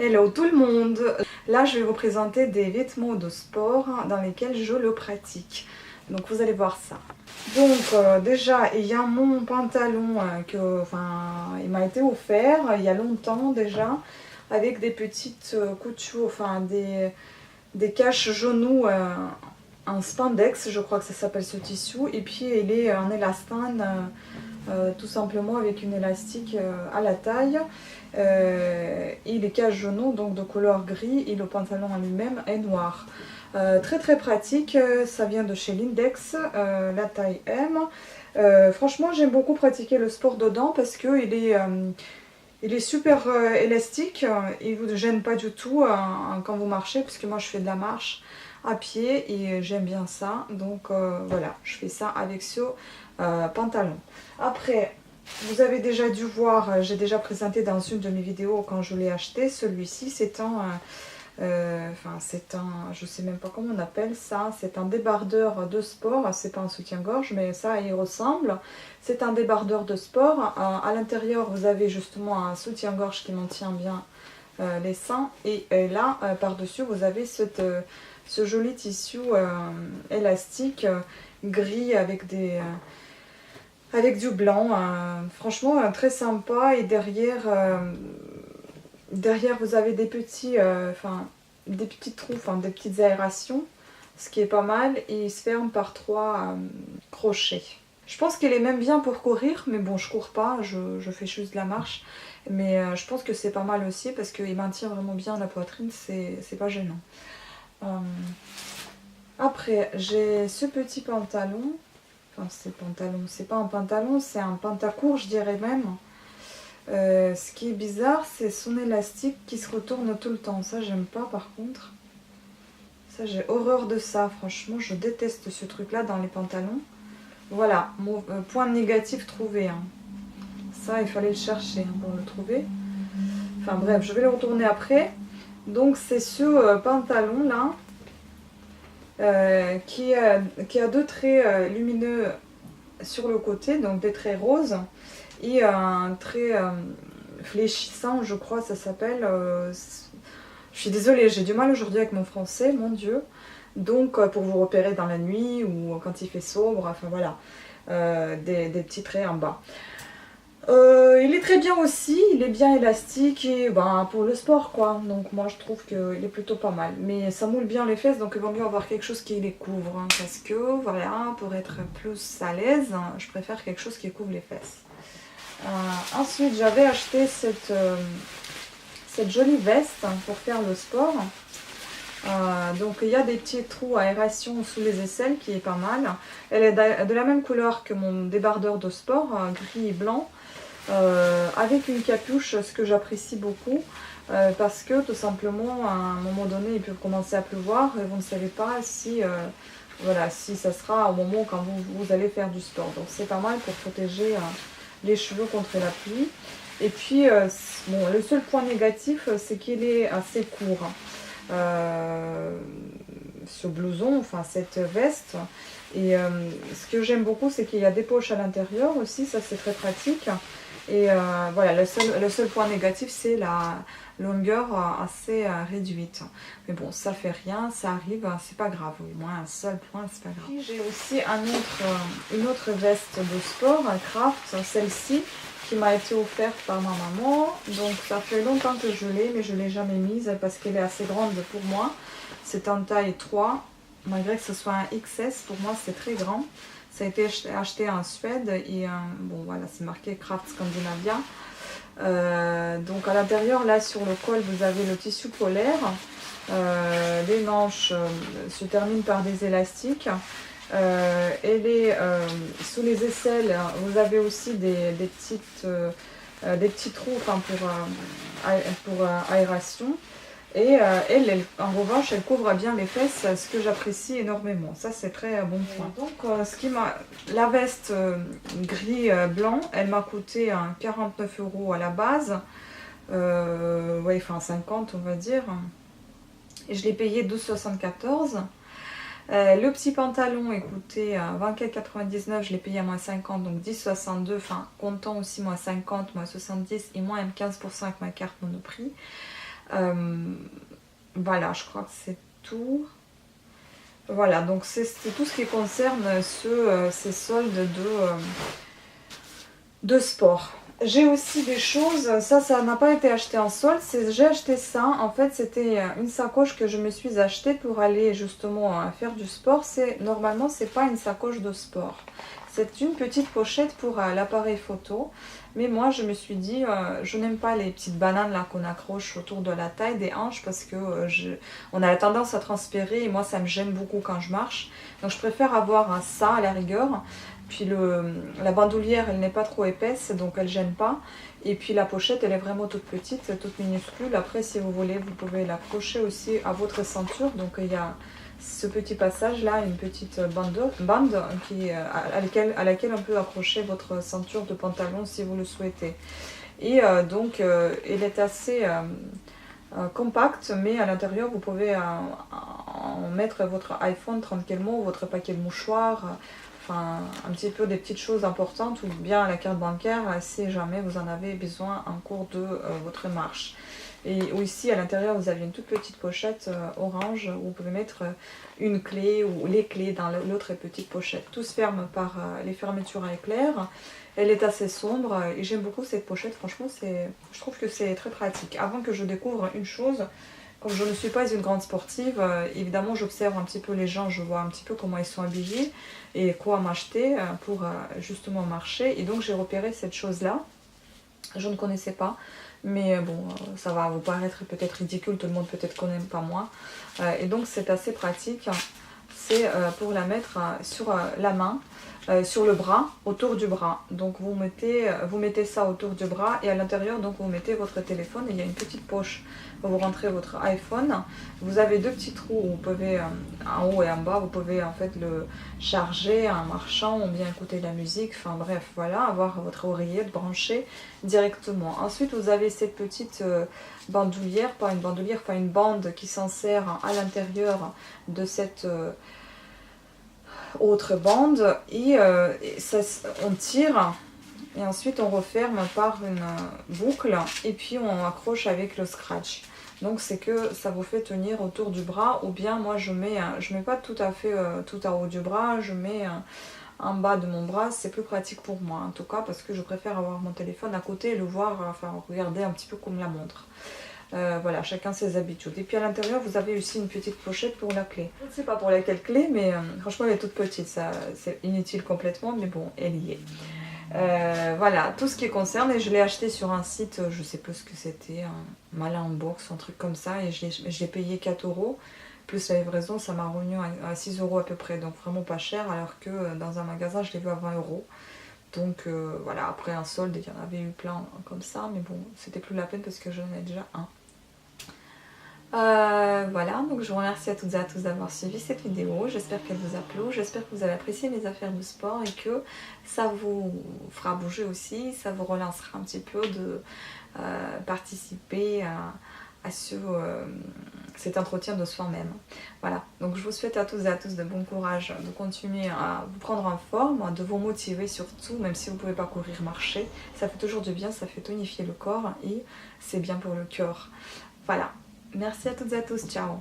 Hello tout le monde. Là je vais vous présenter des vêtements de sport dans lesquels je le pratique. Donc vous allez voir ça. Donc déjà il y a mon pantalon il m'a été offert il y a longtemps déjà, avec des petites coutures, des caches genoux en spandex, je crois que ça s'appelle ce tissu. Et puis il est en élastane, tout simplement avec une élastique à la taille. Et les caches genoux donc de couleur gris, et le pantalon en lui-même est noir. Très pratique, ça vient de chez Lindex, la taille M. Franchement j'aime beaucoup pratiquer le sport dedans parce que il est super élastique, il ne vous gêne pas du tout quand vous marchez, parce que moi je fais de la marche à pied et j'aime bien ça. Donc voilà, je fais ça avec ce pantalon. Après, vous avez déjà dû voir, j'ai déjà présenté dans une de mes vidéos quand je l'ai acheté. Celui-ci, c'est je sais même pas comment on appelle ça, c'est un débardeur de sport, c'est pas un soutien-gorge, mais ça y ressemble. C'est un débardeur de sport. À l'intérieur, vous avez justement un soutien-gorge qui maintient bien les seins, et là, par-dessus, vous avez ce joli tissu élastique gris avec du blanc, franchement très sympa. Et derrière, vous avez des petits trous, des petites aérations, ce qui est pas mal, et il se ferme par 3 crochets. Je pense qu'il est même bien pour courir, mais bon, je cours pas, je fais juste de la marche. Mais je pense que c'est pas mal aussi parce qu'il maintient vraiment bien la poitrine, c'est pas gênant. Après, j'ai ce petit pantalon. C'est pas un pantalon, c'est un pantacourt, je dirais même. Ce qui est bizarre, c'est son élastique qui se retourne tout le temps. Ça, j'aime pas par contre. Ça, j'ai horreur de ça. Franchement, je déteste ce truc-là dans les pantalons. Voilà, mon point négatif trouvé, hein. Ça, il fallait le chercher pour le trouver. Enfin bref, je vais le retourner après. Donc, c'est ce pantalon-là. Qui a 2 traits lumineux sur le côté, donc des traits roses, et un trait fléchissant, je crois ça s'appelle. Je suis désolée, j'ai du mal aujourd'hui avec mon français, mon Dieu. Donc pour vous repérer dans la nuit ou quand il fait sombre, enfin voilà, des petits traits en bas. Il est très bien aussi, il est bien élastique et pour le sport quoi, donc moi je trouve qu'il est plutôt pas mal. Mais ça moule bien les fesses, donc il vaut mieux avoir quelque chose qui les couvre, hein, parce que voilà, pour être plus à l'aise, je préfère quelque chose qui couvre les fesses. Ensuite j'avais acheté cette jolie veste pour faire le sport. Donc il y a des petits trous à aération sous les aisselles qui est pas mal. Elle est de la même couleur que mon débardeur de sport, gris et blanc. Avec une capuche, ce que j'apprécie beaucoup, parce que tout simplement à un moment donné il peut commencer à pleuvoir et vous ne savez pas si ça sera au moment quand vous allez faire du sport. Donc c'est pas mal pour protéger les cheveux contre la pluie. Et puis le seul point négatif, c'est qu'il est assez court, ce blouson, enfin cette veste. Et ce que j'aime beaucoup, c'est qu'il y a des poches à l'intérieur aussi, ça c'est très pratique. Et voilà, le seul point négatif, c'est la longueur assez réduite. Mais bon, ça fait rien, ça arrive, c'est pas grave. Au moins un seul point, c'est pas grave. Puis j'ai aussi une autre veste de sport, un Craft, celle-ci, qui m'a été offerte par ma maman. Donc ça fait longtemps que je l'ai, mais je ne l'ai jamais mise parce qu'elle est assez grande pour moi. C'est en taille 3, malgré que ce soit un XS, pour moi c'est très grand. Ça a été acheté en Suède et bon voilà, c'est marqué Craft Scandinavia. Donc à l'intérieur, là sur le col, vous avez le tissu polaire. Les manches se terminent par des élastiques. Et sous les aisselles, vous avez aussi des petits trous pour aération. Et elle, en revanche, elle couvre bien les fesses, ce que j'apprécie énormément. Ça, c'est très bon point. Donc, la veste gris-blanc, elle m'a coûté 49 € à la base. Ouais, enfin 50, on va dire. Et je l'ai payé 12,74 €. Le petit pantalon est coûté 24,99 €, je l'ai payé à moins 50, donc 10,62 €, enfin comptant aussi moins 50, moins 70 et moins 15% avec ma carte Monoprix. Voilà, je crois que c'est tout. Voilà, donc c'est tout ce qui concerne ces soldes de sport. J'ai aussi des choses, ça n'a pas été acheté en solde, j'ai acheté ça, en fait c'était une sacoche que je me suis achetée pour aller justement faire du sport. Normalement c'est pas une sacoche de sport, c'est une petite pochette pour l'appareil photo. Mais moi je me suis dit, je n'aime pas les petites bananes là qu'on accroche autour de la taille des hanches parce que on a la tendance à transpirer et moi ça me gêne beaucoup quand je marche. Donc je préfère avoir ça à la rigueur. Puis la bandoulière, elle n'est pas trop épaisse, donc elle ne gêne pas. Et puis la pochette, elle est vraiment toute petite, toute minuscule. Après, si vous voulez, vous pouvez l'accrocher aussi à votre ceinture. Donc il y a ce petit passage-là, une petite bande à laquelle on peut accrocher votre ceinture de pantalon si vous le souhaitez. Et donc, elle est assez compacte, mais à l'intérieur, vous pouvez en mettre votre iPhone tranquillement, votre paquet de mouchoirs, enfin un petit peu des petites choses importantes ou bien la carte bancaire si jamais vous en avez besoin en cours de votre marche. Et ici à l'intérieur vous avez une toute petite pochette orange où vous pouvez mettre une clé ou les clés dans l'autre petite pochette. Tout se ferme par les fermetures à éclair. Elle est assez sombre et j'aime beaucoup cette pochette, franchement je trouve que c'est très pratique. Avant que je découvre une chose, comme je ne suis pas une grande sportive, évidemment j'observe un petit peu les gens, je vois un petit peu comment ils sont habillés et quoi m'acheter pour justement marcher. Et donc j'ai repéré cette chose-là, je ne connaissais pas, mais bon, ça va vous paraître peut-être ridicule, tout le monde peut-être connaît pas moi. Et donc c'est assez pratique, c'est pour la mettre sur la main. Sur le bras, autour du bras. Donc vous mettez ça autour du bras et à l'intérieur donc vous mettez votre téléphone et il y a une petite poche où vous rentrez votre iPhone. Vous avez deux petits trous où vous pouvez, en haut et en bas, vous pouvez en fait le charger en marchant ou bien écouter de la musique. Enfin bref, voilà, avoir votre oreillette branchée directement. Ensuite vous avez cette petite bandoulière, pas une bandoulière, enfin une bande qui s'insère à l'intérieur de cette autre bande et on tire et ensuite on referme par une boucle et puis on accroche avec le scratch. Donc c'est que ça vous fait tenir autour du bras ou bien moi je mets pas tout à fait tout en haut du bras, je mets en bas de mon bras, c'est plus pratique pour moi en tout cas parce que je préfère avoir mon téléphone à côté et le voir, enfin regarder un petit peu comme la montre. Voilà, chacun ses habitudes. Et puis à l'intérieur, vous avez aussi une petite pochette pour la clé. Je ne sais pas pour laquelle clé, mais franchement, elle est toute petite. C'est inutile complètement, mais bon, elle y est. Voilà, tout ce qui concerne. Et je l'ai acheté sur un site, je ne sais pas ce que c'était, un Malin en box, un truc comme ça. Et je l'ai payé 4 €. Plus la livraison, ça m'a revenu à 6 € à peu près. Donc vraiment pas cher, alors que dans un magasin, je l'ai vu à 20 €. Donc voilà, après un solde, il y en avait eu plein comme ça. Mais bon, c'était plus la peine parce que j'en ai déjà un. Voilà, donc je vous remercie à toutes et à tous d'avoir suivi cette vidéo, j'espère qu'elle vous a plu, j'espère que vous avez apprécié mes affaires de sport et que ça vous fera bouger aussi, ça vous relancera un petit peu de participer à cet entretien de soi-même. Voilà, donc je vous souhaite à tous et à tous de bon courage, de continuer à vous prendre en forme, de vous motiver surtout, même si vous ne pouvez pas courir, marcher, ça fait toujours du bien, ça fait tonifier le corps et c'est bien pour le cœur. Voilà. Merci à toutes et à tous, ciao!